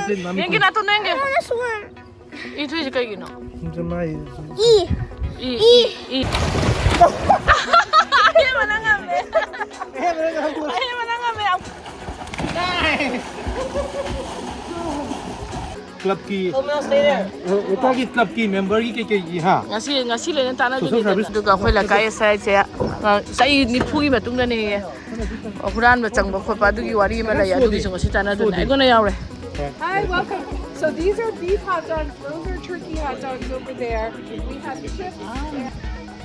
Yang kita tu nengke. Itu je kayak gini. I. Ayah mana ngambil? Ayah mana ngambil? Club ki. Ito ki club ki member ki kaya ha. Ngasi le nanti anak tu juga Eikhoi Leikai saya ni pui betul ni. Huranba changba khotpa adugi wari ma lai adugi sung asi tana dun ai gona yaure. Hi, welcome. So these are beef hot dogs. Those are turkey hot dogs over there. We have chips.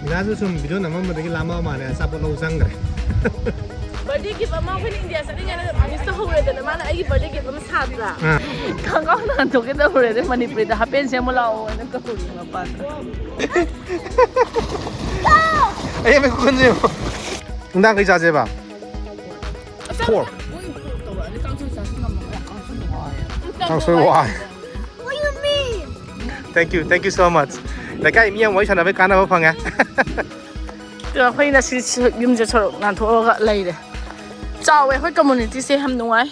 Nazo sum video nama mendaki lama mana sapo lo sangre. Birthday gift ama ko India sa ringa na Mr. Hore da mana ai birthday gift ama sadra. Kang na to kita hore de manipur da happen se mola o na ka hore ma pa. Ay me kunje. Nda kai jaje ba. Pork. What do you mean? Thank you so much. Leikai mi yang wai chana be kana ba phanga. Cái Eikhoi na si yum je choro nan tho ga lai de. Chao Eikhoi community se ham nuai.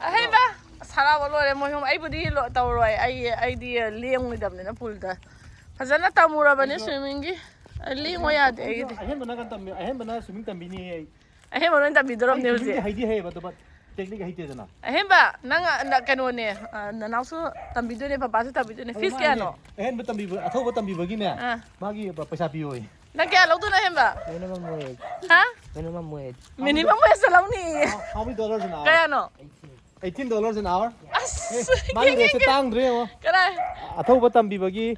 Ai ba sara ba lo le mo hom ai budi lo taw roi ai di leng ni dam ne na pul da. Phajana tamura ba ne swimming gi. Leng wa ya de ai de. Ahem bana swimming tambi ni ai. Ai mo ron ta bidrom ne usi. Hai di hai ba to ba technique hai te jana. Ai ba na kano ne na naw su tambi do ne papa su tambi do ne fish kya no. Ahem ba tambi atho ba tambi ba gi ne. Magi paisa pi oi. Na kya lo tu na hem ba? Minimum wage. Ha? Minimum wage. Minimum wage sa law ni. How many dollars an hour? Kaya no. $18 an hour. Magi re se tang dre o. Kara. Atho ba tambi ba gi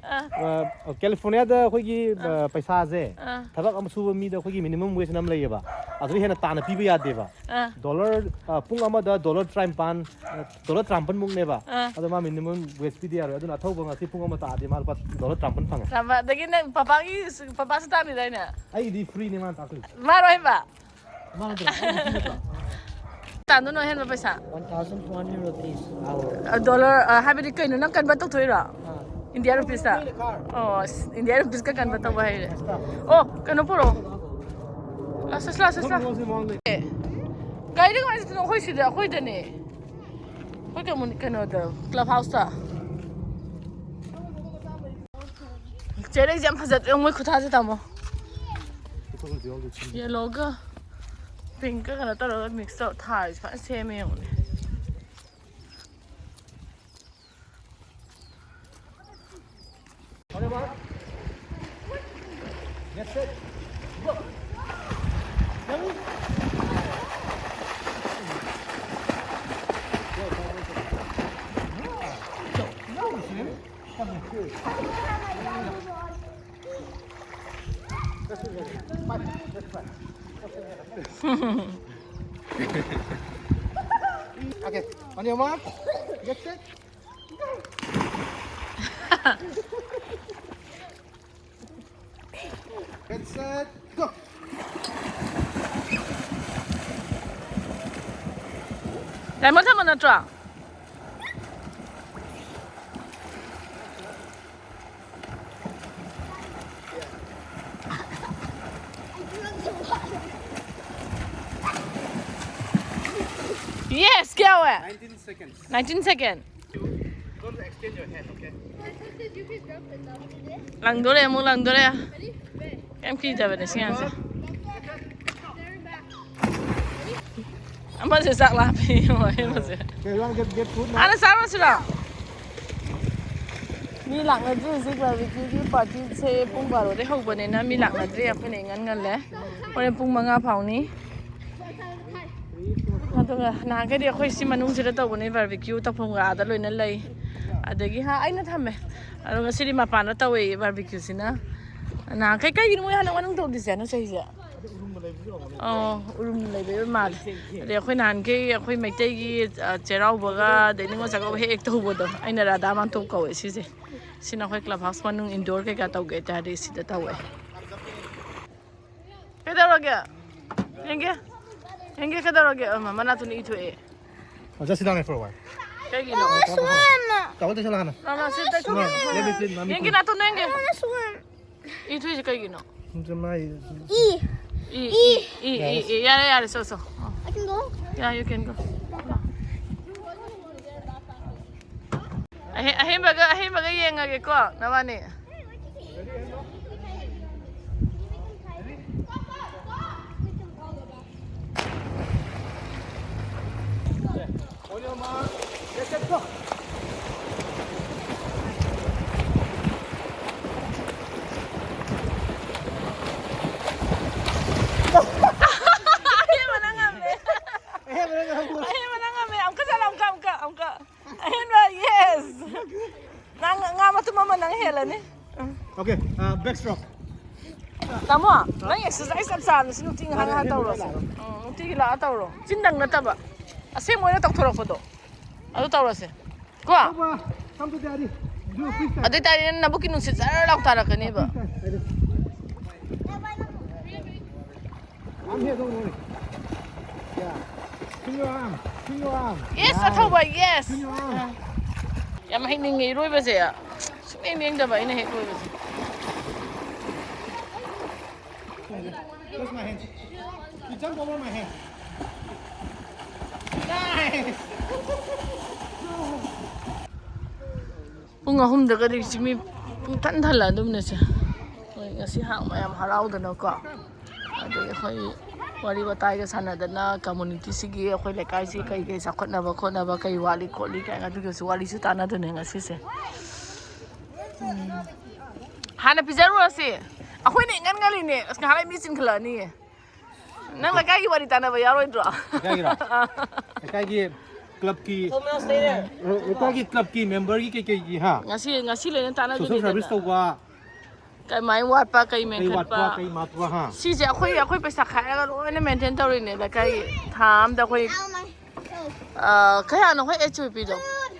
California da khoi gi paisa je. Thabak am su mi da khoi gi minimum wage nam lai ba. Adri hena ta na pi ba ya de ba. Dollar pung ama da dollar $3 muk ne ba. Ado ma minimum wage pi de ya ro. Ado na atho ba ngasi pung ama ta de ma dollar $3 phang. Ramba dagi na papa sa ta ni dai na. Ai di free ne man ta ku. Maro hem ba? Ma dra. Tando no hen ba paisa? 1,200 rupees hour. Dollar habit kai no nang kan ba tok thoi ra. India rupees ta. Oh, India rupees ka kan ba tok ba hai. Oh, kano puro. Lasas. Kai ring mai tu hoi si da hoi da ne. Hoi ka mun kano da club house ta. Jere jam phajat moi khutha je ta mo. Ye logo. Pink ka na taro mix out thai fa same yo ne. That's it. Okay, on your mark, get set. Get set, go. Lại mất thằng nào trọ? Yes, go away. 19 seconds. 19 seconds. Don't extend your hand, okay? Lăng đổ đây, muốn lăng đổ đây. Em khi giờ về để xem xem. Anh bắt sẽ sạc lại rồi em bắt sẽ. Okay, you want to get food now? Anh sạc rồi sao? Mi lặng là chứ dịch là vì cái party sẽ pung vào rồi đấy hậu bên này mi lặng là chứ em phải này ngăn lẽ. Hôm nay pung mang pháo ní. Nah cái điều khơi xí mà nung chỉ là tàu bên này barbecue tàu phong gà đã lôi nó lấy. Adagi ha ay na thame. Ano nga sili Mapao na tao eh barbecue sina. Na kay yun mo yan anong tawag siya no sa siya. Oh, urum lai be mal. De khoi nan ke khoi mai tai gi cherau baga de ningo sa ko he ek to bo do. Ai na rada man to ko si si. Sina khoi club house man nung indoor ke ka tau ge ta de si da tau eh. Ke da ro ge. Yenge ke da ro ge mama na tu ni itu eh. Just sit down there for a while. Kay gino. Tahu tu salah kan? Mama sit da. Let me clean. Yenge na tu nenge. Swim. Itu je kay gino. E. Yeah, so. I can go. Yeah, you can go. Ahem baga yengage ko nawani. On your mark, get set, go. Yes. Mama nang hela ni. Okay, backstroke. Tama, nang exercise ab san sinu ting hang taw ro. Ting la taw ro. Jindang na taba. Ase mo na tak thorok photo. Ado taw ro se. Ko. Come to daddy. Do a freestyle. Ade tari na bukin nun si zara lak tara kani ba. I'm here, don't worry. Yeah. Swing your arm. Swing your arm. Yes, ataw ba? Yes. Swing your arm. Ya mahining ngi roi ba se ya. Swing da ba ina he roi ba se. Close my hand. You jump over my hand. Nice. Pung ahum da gadi simi pung tan thala dum na se. Oi ngasi hang mayam harau da na ko. Ade khoi wari batai ga sana da na community sigi khoi lekai si kai kai sa khotna ba kai wali kholi kai ngadu ga su wali su tana da ne ngasi se. Hana pijaru ase. Akhoi ne ngan ngali ne aska halai mi sin khala ni. Nang lekai wari tana ba yaroi dro. Lekai gi club ki Someone stay there. lekai gi club ki member ki ki ha. Ngasi le na tana Social service to wa. Kai mai wat pa kai men Kai khat wat pa. pa kai matwa ha. Si je akhoi paisa khai ga lo ne maintain tawri ne lekai tham da khoi kai ana khoi HOP do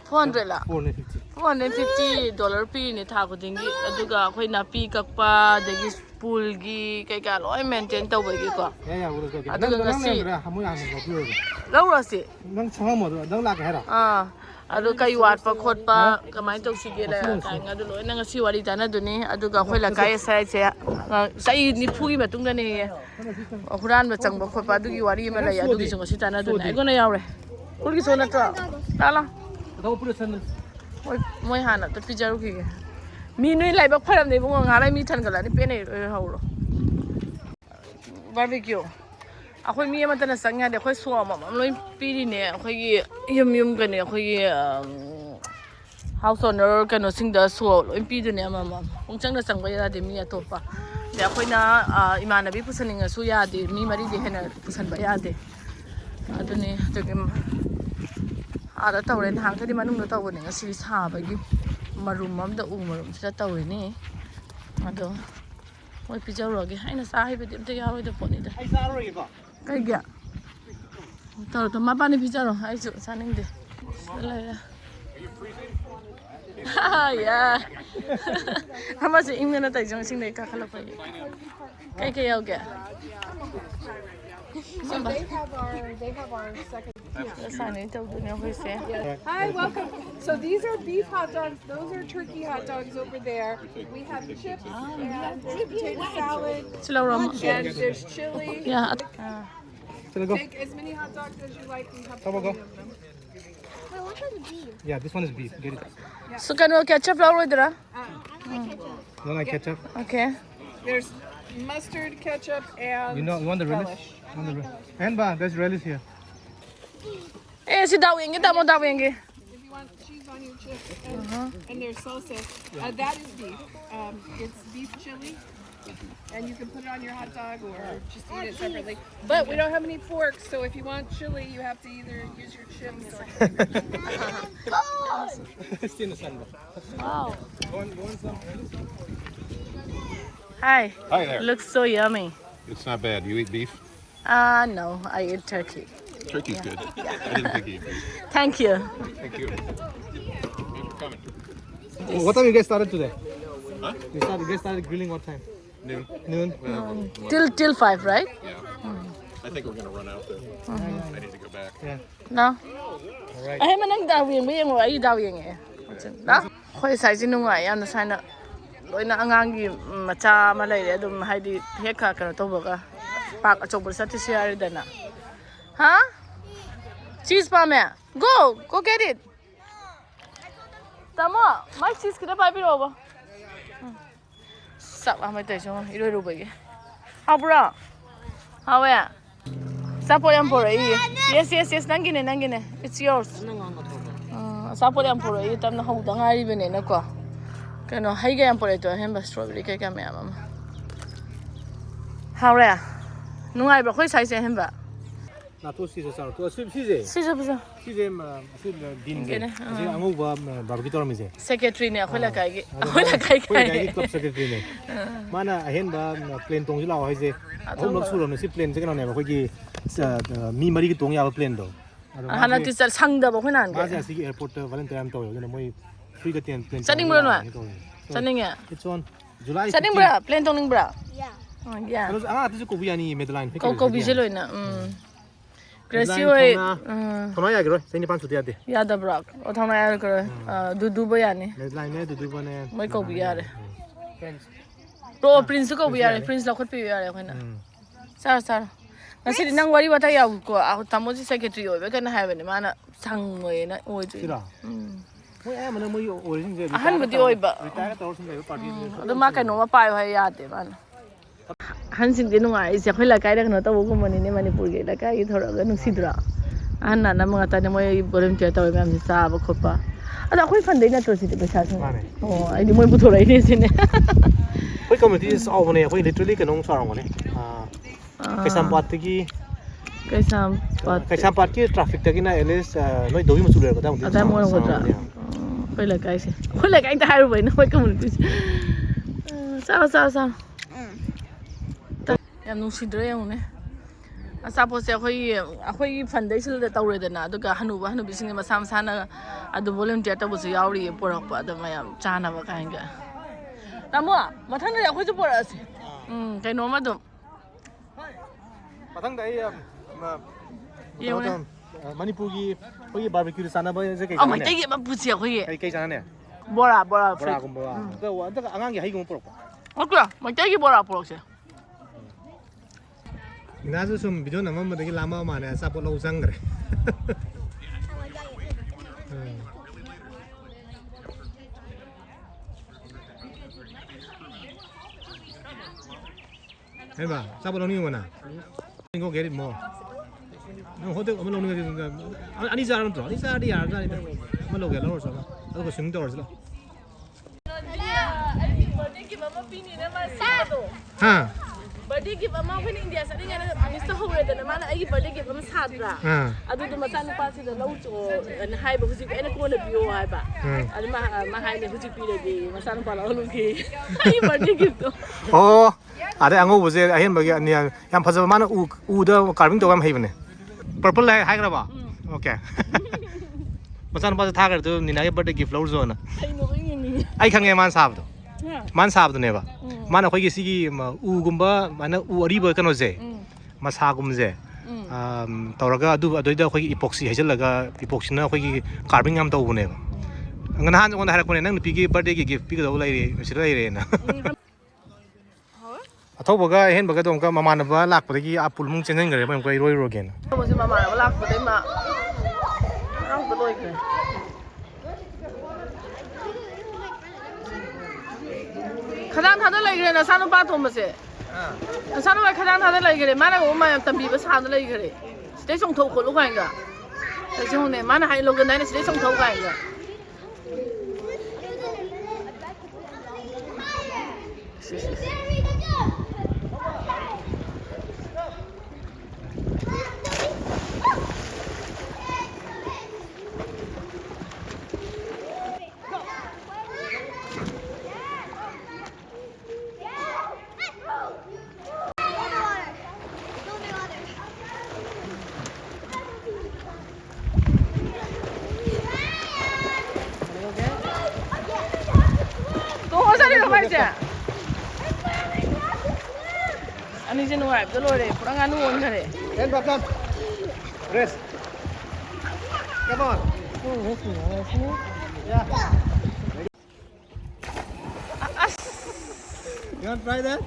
400 la. 450. $450 pi ni tha ko dingi aduga khoi na pi kakpa degi pool gi kai ka loi maintain taw ba gi ko Yeah, we'll go get. Aduga ngasi Hamu yang go pure. lo ro si Nang chama mo do, nang la ka hera. adu kai wat pa khot pa kamai taw si ge la kai nga du loi na ngasi wari ta na du ni aduga khoi la kai sai che sai ni phu gi ma tung da ni huran ba chang ba khot pa adugi wari ma la ya adugi sung si ta na du na go na yaw re kul gi so na ta la Go pure sandal. moi hana to pijaru ki mi nui lai bak pharam nei bunga ngalai mi than gala ni pe nei hauro barbecue akhoi mi ama tana sangya de khoi so ma loi piri ne akhoi gi yum ga ne akhoi gi house owner kano sing da so loi pi de ne ama ongchang na sang ba ya de mi atopa de akhoi na imanabi pusaninga su ya de mi mari de hena pusan ba ya de aduni to ada tawren hang thadi manung da tawne ngasi sa ba gi marum mam da marum sa tawre ni ado moi pijaw ro gi haina sa hi be dim te ya ro da poni da Ai sa ro gi ko. kai ga taw to ma pa ni pijaw ro ai su sa ning de la ya ya hama se ing na tai jong sing nei ka khala pa kai kai yaw ga So they have our second. sa ni taw du ne hoi se Hi, welcome. So these are beef hot dogs. Those are turkey hot dogs over there. We have chips and potato salad. sila ro And there's chili. ya Shall I go? Take as many hot dogs as you like. We have Come on, go. 20 of them. Wait, which one's beef? Yeah, this one is beef. Get it. so kanu ketchup la ro dra Don't like ketchup? okay There's mustard, ketchup, and You want the relish? relish. And ba, there's relish here. si dawing ta mo dawing If you want cheese on your chips, and there's salsa. That is beef. It's beef chili, and you can put it on your hot dog or just eat it separately. But we don't have any forks, so if you want chili, you have to either use your chips or. Still in the sun. wow You want some? hi Hi there. looks so yummy It's not bad. You eat beef? no I eat turkey Turkey's good. I didn't think you ate beef. thank you Thank you. Thanks for coming. What time you guys started today? Huh? You guys started grilling what time? Noon. Noon? till 5 right Yeah. I think we're gonna run out though. I need to go back. Yeah. no Alright. ay manang dawing ba yung ay dawing na khoi sai jin nungai yam na sai na loina angang gi macha ma lai le dum haidi hekha ka to ba ka pak achobur sa ti siar dana ha cheese pa me go get it Tamo, mai cheese kita pai biro ba. Sak lah mai tai so, iroi ro bagi. How bro? How ya? Sapo yang pore i. Yes, nangine. It's yours. Sapo yang pore i tamna hau da ngari bene na ko. Kano haiga yang pore to hemba strawberry kai ka me mama. How ya? Nungai ba khoi sai se hemba. Na to si se sa to si je ma si din je si angu ba barbecue tor mi je Secretary ne khoi Leikai gi. Khoi Leikai kai. club secretary ne mana ahen ba plane tong ji law hai je hom lok su lo ne si plane je kana ne ba khoi gi mi mari gi tong ya ba plane do Hana ti sal sang da ba khoi nan ma ga. ja si gi airport valentine to yo ne moi free ga ten plane Saning bro no. Saning ya. it's on July Saning bro, plane tong ning bro. Yeah. Ya. ano anga tu ko bi ani medline Ko bi je loi na. Gracie oi. Thona ya gi ro sai ni pan su de de Ya da bro. O thona ya ko. Du ba ya ni. medline ne du ba ne Moi ko bi ya re. Pro prince ko bi ya re, prince la khot pi ya re khoi na. Sar. Ngasi nang wari wata ya ko tamo ji secretary oi be kana ha be ni mana sang ngoi na oi tu. sira moi ai mana moi origin je Ahan budi oi ba. retire tor sun le party Ado ma kai no ma pai hai ya de mana. Han sing de nungai se khoi Leikai da no ta wo ko mani ne manipur ge Leikai gi thora ga nung sidra. Ahan na ma ta ne moi volunteer ta oi ma'am si sa ba khopa. Ada khoi fan dei na to si de pesa so. Oh ai ni moi bu thorai ne se ne. Khoi community is all ne khoi literally ka nong sarang ne kaisam pat ki kaisam pat ki traffic ta ki na ls noi doi ma chuler ka da Ada mo ko tra. Khoi Leikai se. Khoi Leikai ta hai ro bai na khoi community. Sa. Yam nung sidra yang ne. Asapo se khoi fan dei sil da tawre da na aduga hanu bi sing ma sam sana adu volunteer ta bu su yauri porak pa da mayam chana ba kain ga. Tamo mathang da khoi chu porak ase. Kai no ma dum. Mathang dai Yeu ne. manipur gi khoi barbecue sana ba je kai Oh my take it ma pu che khoi. kai sana ne Bora. bora gum ba da wa da angang gi hai gum porok Okay, ma take it bora porak se. ina su sum video na ma da gi lama ma ne sa po lo sang gre Hey ba, sa po lo ni mo na. Ngo get it more. No hotel mo lo ni ani sa ran to. Ani sa di ya sa ni. Ma lo ge lo so ba. Ado ko sing to so. Ha. Birthday gift ama ko ni India sa ringa Mr. Hore da mana ai birthday gift ama sadra. Adu du masan pa si da lau cho na hai ba husi ene ko na biyo hai ba. Adu ma hai ne husi pi de masan pa la lu ki. Ai birthday gift to. Oh, ada ango buje ahen bagi ani yam phajaba mana u da carving to am hai bane. Purple hai kra ba. Okay. Masan pa tha kar to Neena ge birthday gift lau zo na. Ai no ngi. Ai khange man sab to. Man sab to ne ba. Mana khoi gi sigi u gumba mana u ari ba kano je. Masa gum je. Tawraga adu adoida khoi epoxy hajalaga epoxy na khoi gi carving am to bune ba. Ngana han ngona harak bune nang pi gi birthday gi gift pi ga lai re sira lai re na. Athobaga hen baga dom ka mamana ba lak pa gi apul mung chen ngare ba ko roi ro gen. Ko si mama la ko dai ma. Rang ko loi ke. Khadang tha da lai gre na sanu pa thom ba se. Sanu ba khadang tha da lai gre mana ko ma tam bi ba sa da lai gre. Stay song thau ko lu kai ga. Sai jong ne mana hai lo ga nai stay song thau kai ga. Ani je nuai da lore pura nganu on gare. Then come. Rest. Come on. Yeah. You want to try that?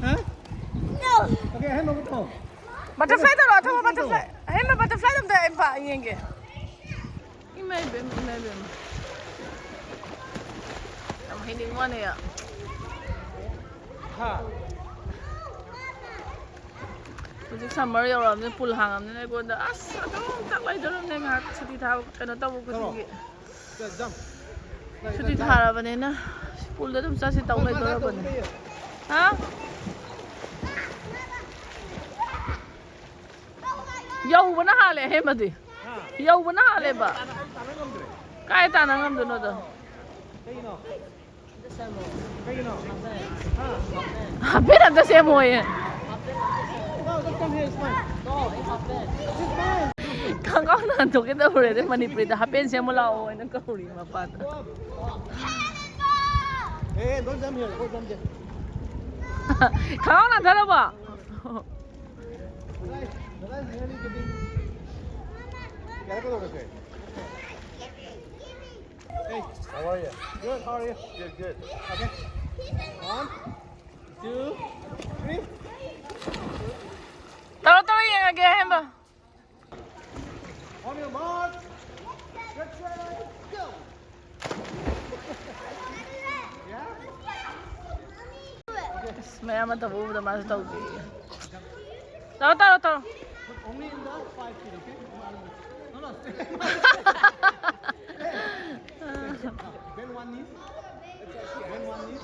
Huh? No. Okay, hand over to. Butterfly da lo thawa butterfly. Hey ma butterfly dam da em pa yenge. Imai bem. 해닝만해요. Hꯧꯖꯤꯛ summer 여러분들 풀 항암는 애고인데 아싸 너무 딱 많이 들었네. 막 슈티 다 그냥 떠보고 그러기. 슈티 타라버네나 풀도 좀 싸시 떠올려 들어보네. 아? 여우나 하래 해마디. 여우나 하래 봐. 까이 따는 감도 너도. 앞에는 세 뭐예. 강강난 독에다 그래. manipur 하펜 세 몰라오. 이는 거우리 마파다. Hey, don't jump here. Go jump there. 강강난 들어봐. Hey, how are you? Good. How are you? Good. Good. Okay. 1, 2, 3. 떨어떨어 얘기하게 해봐. On your mark. Get set. Go. Mayaman tabu udah masuk tahu. Tahu. Only in the 5 feet, okay? No. Bend one knee. Bend one knee.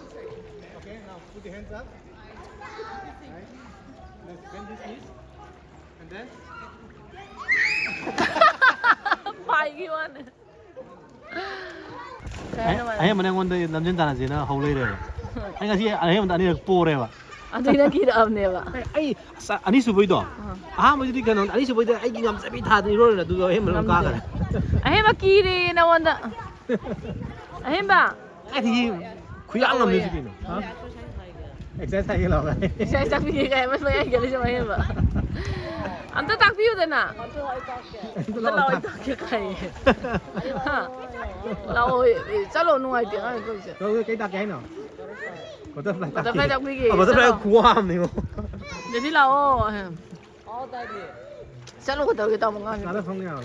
Okay, now put your hands up. Right. Let's bend this knee. And then. 파이기만. Anh em đang đây nằm trên tàn gì nó hầu lên rồi. Anh cái gì anh em đã đi được po rồi mà. Anh đang kia âm nè bà. Anh đi suy đó. Mà đi cái nó anh đi suy đó anh ngắm sẽ bị thà thì rồi là tụi em mình cá cả. Anh mà kia đi nào anh đã. Anh bà. Anh thì khuya ăn làm gì cái nó. Exercise cái nào vậy? Saya tak fikir kayak mas saya jadi sama anh bà. Anh tak fikir dah na. Lawa itu kayak. Lawa, selalu nuai dia kan itu. Rồi cái đặc cái nào? Có tập lại đặc fikir. Có tập lại cua này không? Jadi lawa. Selalu kita mengang. Nó không nhau.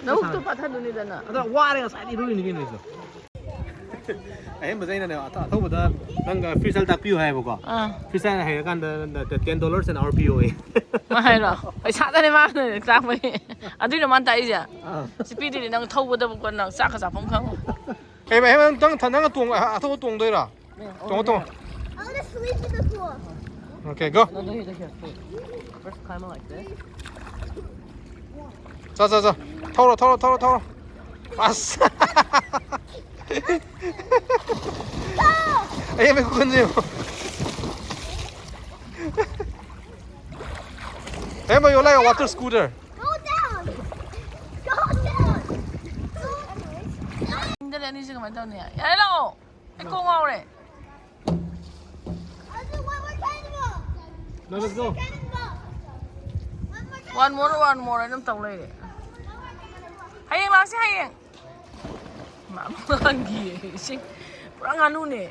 Nấu tu patah dunia dah na. Đó qua đây sai đi rồi này cái này. Em bây giờ này thâu một đó đang freestyle đặc biểu hay không có? Freestyle này cái $10 an hour POA. Mà hay rồi, phải sát đây mà này, sát vậy. Anh đi làm ăn tay gì à? Speed đi năng thâu một đợt còn năng sát cái sát phong khang. em đang thằng đang tuồng thâu tuồng đây là tuồng. I'm gonna sleep in the pool. Okay, go. No, here. First climb like this. 자. 털어. 아싸. Em có con gì không? Em ơi, like a water scooter. Go down. Go down. Đây là đi xem cái đâu nè. Đây đâu? Cái con ngầu này. I'll do one more cannonball. No, let's go. Cannonball. One more cannonball. One more này, nó tổng này. Hayang lang si Hayang. Mamagi. Sing. Kurang anu nih.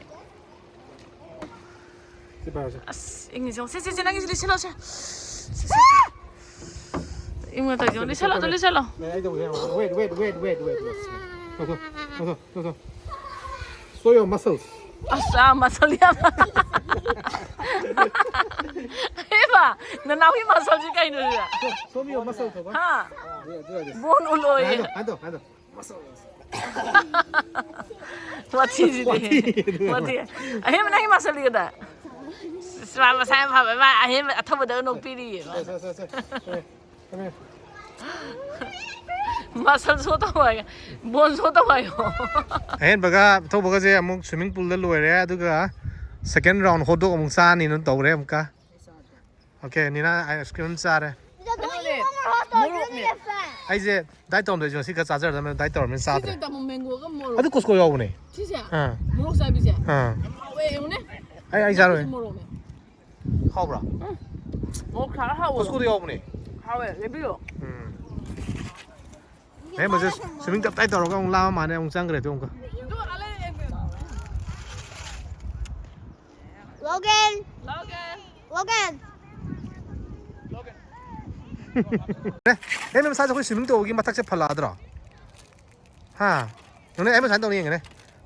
As, ingin jauh. Saya nangis di selo saya. Ingin tak jauh di selo. Wait. Go. Show your muscles. Asa, muscle yan. Eba, nanawi muscle si kayo nila. Show me your muscles. Ha? Bon uloy. Ando. Muscles. Mati sih deh. Mati. Ahem nangis muscle dia dah. Selama saya apa? Ahem atau betul nak pilih. Come here. Muscle soto aja, bone soto aja. Ayan baga je among swimming pool da loire aduga second round hodo among sa ni non tawre amka. Okay, Neena ice cream sa re. Don't eat one more hot dog. You're gonna get fat. Ai je dai tom de jo si ka sa jar da me dai tom me sa de. Kita mau mango kan moro. Adu kusko yo ne. Cisya. Ha. Moro saya bisa. Ha. Weh, ini. Ai sa ro. Moro nih. Khao bra. Moro khá hao. Kusko de yo ne. Hao eh, lebih yo. Em mà swimming tập tay tàu ông lao mà này ông sang cái này tôi không có. Logan. Đấy, em sao cho cái swimming tàu cái mặt thắt sẽ phật là đó. Ha, nó này em mới sáng tàu này cái này.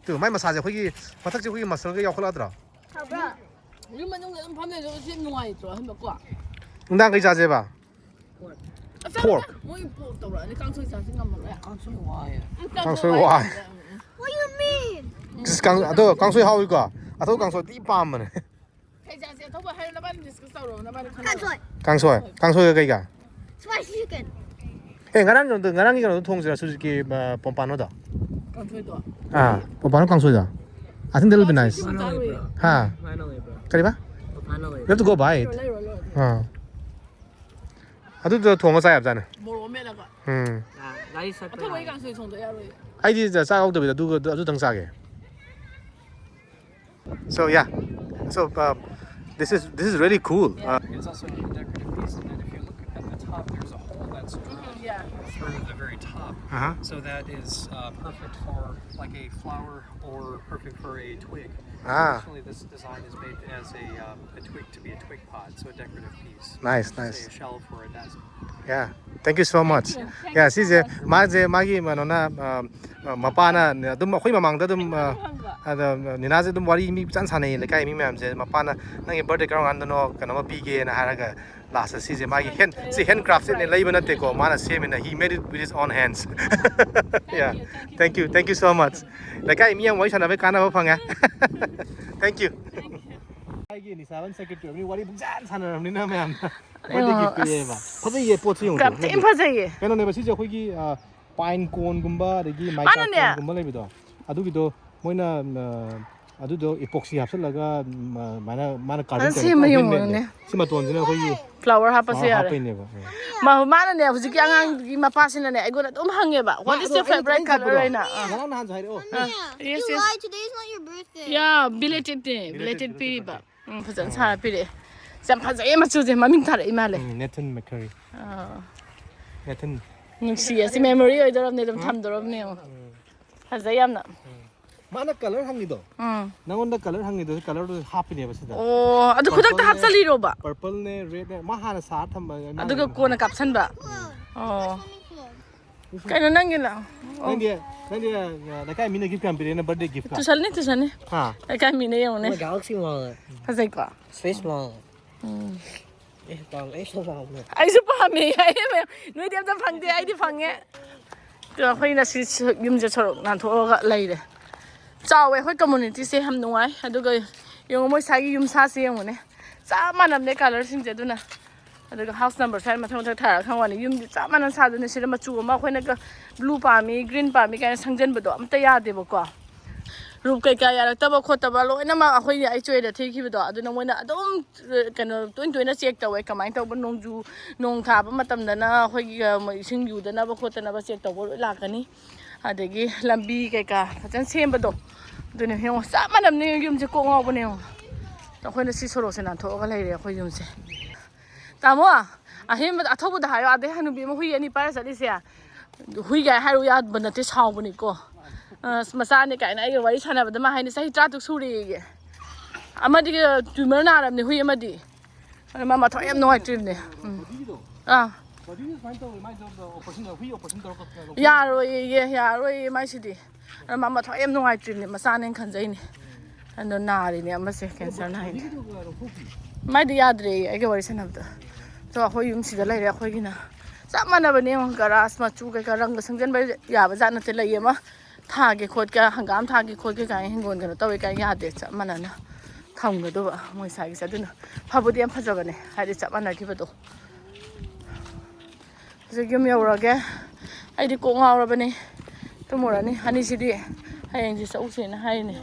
또 마이 마사지 거기 바닥지 거기 마사지 야콜라더라 가봐. 우리만 좀 밤에 좀 신동아 있죠. 한번 과. 응당 그 자제 봐 pork 뭐 이거 또라. 니 강소이 상승한 먹어야. 강소이 와요. 강소이 와 What do you mean? 너 강소이 하울까 아도 강소이 띠밤은 해자세 더버 하요 나반 디스크 싸우러 나반 That's 강소이 그이가 spicy chicken. 에 ngaran 이거 통지라 수지기 pompan오다 강소이도. 아 pompan오 강소이다 I think that'll be nice Finally, bro. ha Finally, bro. kali ba Finally. you have to go buy it 아도 통어 사야 없잖아 뭘 오메라가. 나이 살 앞에 뭐 강소이 정도 야로. 아이디 싸가고도 누구 아주 등싸게 so yeah so this is really cool It's also a decorative piece, and then if you look at the top, there's a hole that's Yeah. through the very top. uh-huh. So that is perfect for like a flower or perfect for a twig. Ah. Actually, this design is made as a twig to be a twig pod, so a decorative piece. Nice, Say nice. a shelf or a desk. Yeah, thank you so much. Yeah, 시제 마기 만오나 마파나 좀 거의 마망다 좀 니나제 좀 와리 이미 짠사네 레카이 이미 맘제 마파나 나게 버드 그라운 안도노 그나마 비게나 하라가 라스 시제 마기 handcrafted 네 레이버나 테고 마나 세미나 he made it with his own hands. Yeah, thank you so much. 레카이 미양 와이 사나베 까나 방아. Thank you. 아이게 니사반 세크레터리 와리 북잔 사나람니나 맘. 버드 기프예바. 퍼지예 포츠용. 갑자기 임파세이. 그러네 시제 거기 파인 콘ꯒꯨꯝꯕ ꯑꯗꯒꯤ 마이카 콘ꯒꯨꯝꯕ ꯂꯩꯕꯗꯣ ꯑꯗꯨꯒꯤ도 ꯃꯣꯏꯅ ꯑꯗꯨꯗꯣ 이폭시 합쳐라가 마나 가든 ꯁꯦꯝꯕ 시마톤ꯁꯤꯅ ꯑꯩꯈꯣꯏꯒꯤ flower 하빠서 야래. 하ꯄꯩꯅꯦꯕ 마나네 후지기 안강기 마파시나네 아이고나 좀 항해봐. What is your favorite color right now? 나랑 나한테 하래 Yes, You yes. lied. Today's not your birthday. 야, belated 피리바. 부산 사 피리. 참 파자에 맞추지 마밍 타래 이말래. 네튼 맥커리 네튼 누시야. 시 메모리 어이더럽네 좀 탐더럽네요. 파자에 암나. 마나 컬러 항니도 나온다 컬러 항니도 컬러도 하피네바 시다 오, 아주 고작다 합살리로 봐. 퍼플네 레드 마 하나 사 탐바 아두가 꼬나 값산바. 어. 그냥 난게나. nanti 나가 미네 기프트 깜비레나 버드데 기프트 투살네. 아 아까 미네 영네. Galaxy Mall. 파자에 거. Space Mall. Space Mall. 아이스 파미. 아이메. 너희 대다 방대 아이디 방에. 그 거기나 시 юм제처럼 난 도가 레이래. 짜we hoi community se ham nuai aduga yung moi sagi yum sa se yung ne cha manam ne color sing je duna aduga house number sai ma thong thar khangwani yum cha manan sa duna sira ma chu ma khoi na ka blue pa mi green pa mi ka sangjen bodo amta ya de bo ko rup kai ka ya ta ba khot ta ba loi na ma khoi ai choi da thei ki bodo aduna moi na adum kano toin check ta wai kamai ta ba nong ju nong tha ba matam da na khoi gi sing yu da na ba khot na ba check ta bo la ka ni adagi lambi kai ka fajan sem bodo dune hyo sa manam ne yum je ko ngaw bane ta khoi na si soro se nan tho ga lai re khoi yum se tamo a him a thobu da hayo ade hanu bi mo hui ani para sa li se hui ga haru ya bana te chaw bani ko masa ne kai na ai wari chana ba da ma hai ni sai tra tu suri ge amadi ge tumor na ram ne hui amadi ma ma tho em noi trim ne 야로이 마시디 마마 더 엠 농아이 트림 마사는 간자이니 안도 나리니 아마세 캔서 나이니 마디 야드레 아게 워리선합다 저 아코이 юм시다 라이레 아코이기나 짝만나버니 가라스 마추 가 랑가 성전 바 야바 자나테 라이마 타게 콧가 한감 타게 콧게 가 행곤 거는 또왜 가 야데 짝만나나 탐거도 봐 뭐 사기 사드나 파보디 안 파져가네 하디 짝만나기버도 저기 여러게 아이디 꼭 나오라버니 또 뭐라니 하니 시디 하영지 서울시나 하이네